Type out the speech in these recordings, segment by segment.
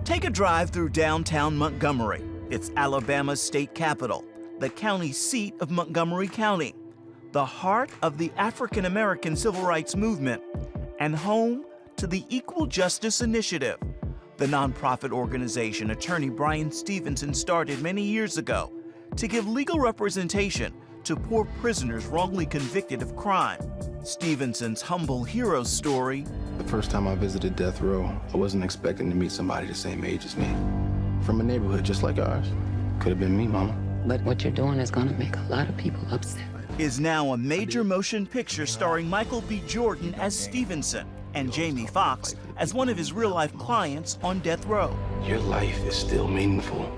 Take a drive through downtown Montgomery. It's Alabama's state capital, the county seat of Montgomery County, the heart of the African-American civil rights movement, and home to the Equal Justice Initiative, the nonprofit organization attorney Brian Stevenson started many years ago to give legal representation to poor prisoners wrongly convicted of crime. Stevenson's humble hero story. The first time I visited death row, I wasn't expecting to meet somebody the same age as me. From a neighborhood just like ours. Could have been me, Mama. But what you're doing is gonna make a lot of people upset. Is now a major motion picture starring Michael B. Jordan as Stevenson and Jamie Foxx as one of his real-life clients on death row. Your life is still meaningful,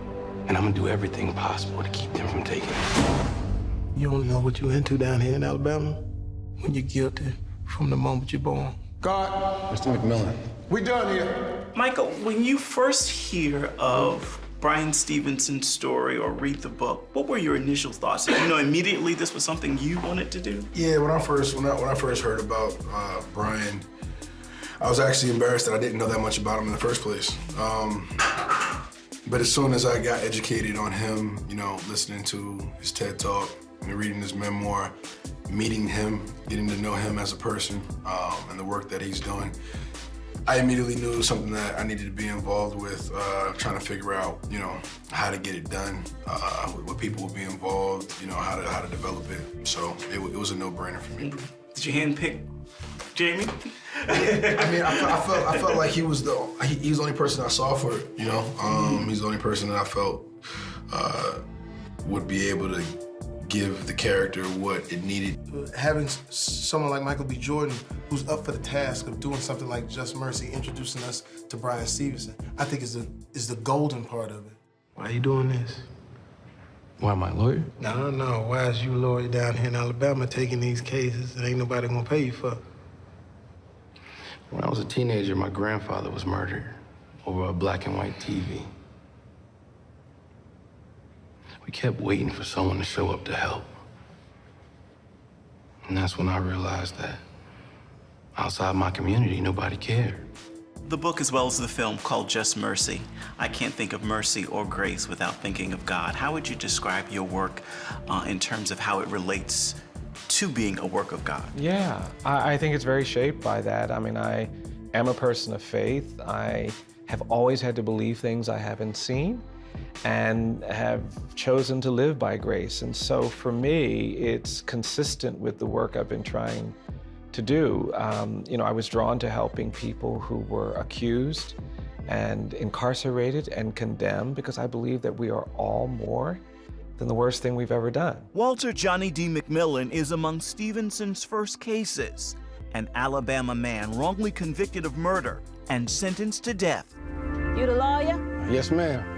and I'm gonna do everything possible to keep them from taking it. You don't know what you're into down here in Alabama when you're guilty from the moment you're born. God. Mr. McMillian. We done here. Michael, when you first hear of Brian Stevenson's story or read the book, what were your initial thoughts? Did you know immediately this was something you wanted to do? Yeah, when I first heard about Brian, I was actually embarrassed that I didn't know that much about him in the first place. But as soon as I got educated on him, you know, listening to his TED Talk and reading his memoir, meeting him, getting to know him as a person, and the work that he's doing, I immediately knew it was something that I needed to be involved with, trying to figure out, you know, how to get it done, what people would be involved, you know, how to develop it. So it was a no-brainer for me. Did you handpick Jamie? I mean, I felt like he was the only person I saw for it, you know? He's the only person that I felt would be able to give the character what it needed. Having someone like Michael B. Jordan who's up for the task of doing something like Just Mercy, introducing us to Brian Stevenson, I think is the golden part of it. Why are you doing this? Why am I a lawyer? No. Why is you a lawyer down here in Alabama taking these cases that ain't nobody gonna pay you for? When I was a teenager, my grandfather was murdered over a black and white TV. We kept waiting for someone to show up to help. And that's when I realized that outside my community, nobody cared. The book, as well as the film, called Just Mercy. I can't think of mercy or grace without thinking of God. How would you describe your work in terms of how it relates to being a work of God? Yeah, I think it's very shaped by that. I mean, I am a person of faith. I have always had to believe things I haven't seen and have chosen to live by grace. And so for me, it's consistent with the work I've been trying to do. You know, I was drawn to helping people who were accused and incarcerated and condemned because I believe that we are all more than the worst thing we've ever done. Walter Johnny D. McMillian is among Stevenson's first cases, an Alabama man wrongly convicted of murder and sentenced to death. You the lawyer? Yes, ma'am.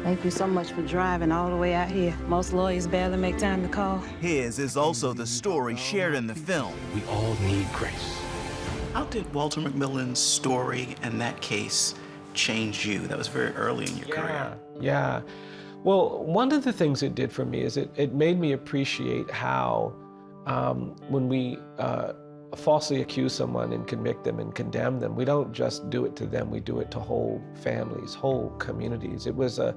Thank you so much for driving all the way out here. Most lawyers barely make time to call. His is also the story shared in the film. We all need grace. How did Walter McMillian's story and that case change you? That was very early in your career. Yeah. Well, one of the things it did for me is it made me appreciate how when we falsely accuse someone and convict them and condemn them, we don't just do it to them, we do it to whole families, whole communities. It was a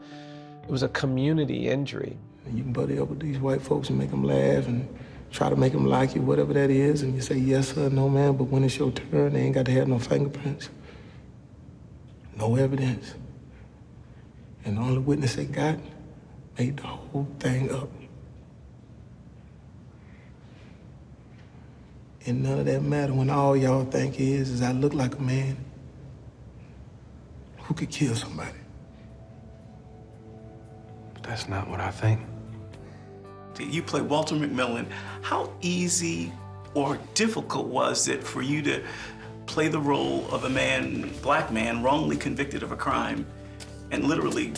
community injury. You can buddy up with these white folks and make them laugh and try to make them like you, whatever that is, and you say yes sir, no ma'am, but when it's your turn, they ain't got to have no fingerprints, no evidence. And the only witness they got made the whole thing up. And none of that matter when all y'all think is I look like a man who could kill somebody. But that's not what I think. You play Walter McMillian. How easy or difficult was it for you to play the role of a man, black man, wrongly convicted of a crime and literally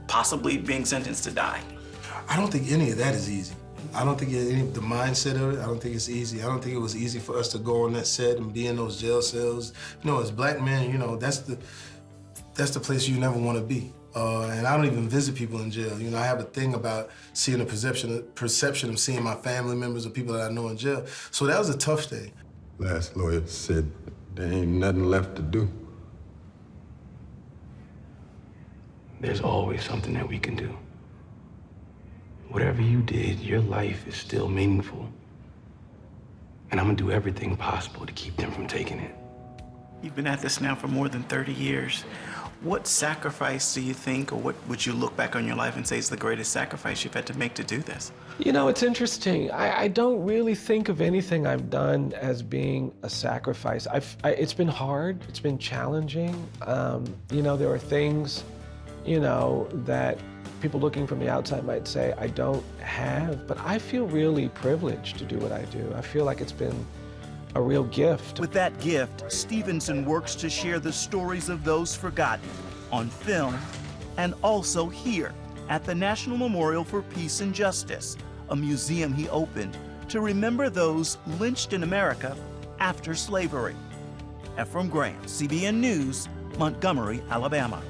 possibly being sentenced to die? I don't think any of that is easy. I don't think the mindset of it, I don't think it's easy. I don't think it was easy for us to go on that set and be in those jail cells. You know, as black men, you know, that's the place you never want to be. And I don't even visit people in jail. You know, I have a thing about seeing a perception of seeing my family members or people that I know in jail. So that was a tough day. Last lawyer said there ain't nothing left to do. there's always something that we can do. Whatever you did, your life is still meaningful. And I'm gonna do everything possible to keep them from taking it. You've been at this now for more than 30 years. What sacrifice do you think, or what would you look back on your life and say is the greatest sacrifice you've had to make to do this? You know, it's interesting. I don't really think of anything I've done as being a sacrifice. It's been hard, it's been challenging. You know, there are things, you know, that people looking from the outside might say I don't have, but I feel really privileged to do what I do. I feel like it's been a real gift. With that gift, Stevenson works to share the stories of those forgotten on film and also here at the National Memorial for Peace and Justice, a museum he opened to remember those lynched in America after slavery. Ephraim Grant, CBN News, Montgomery, Alabama.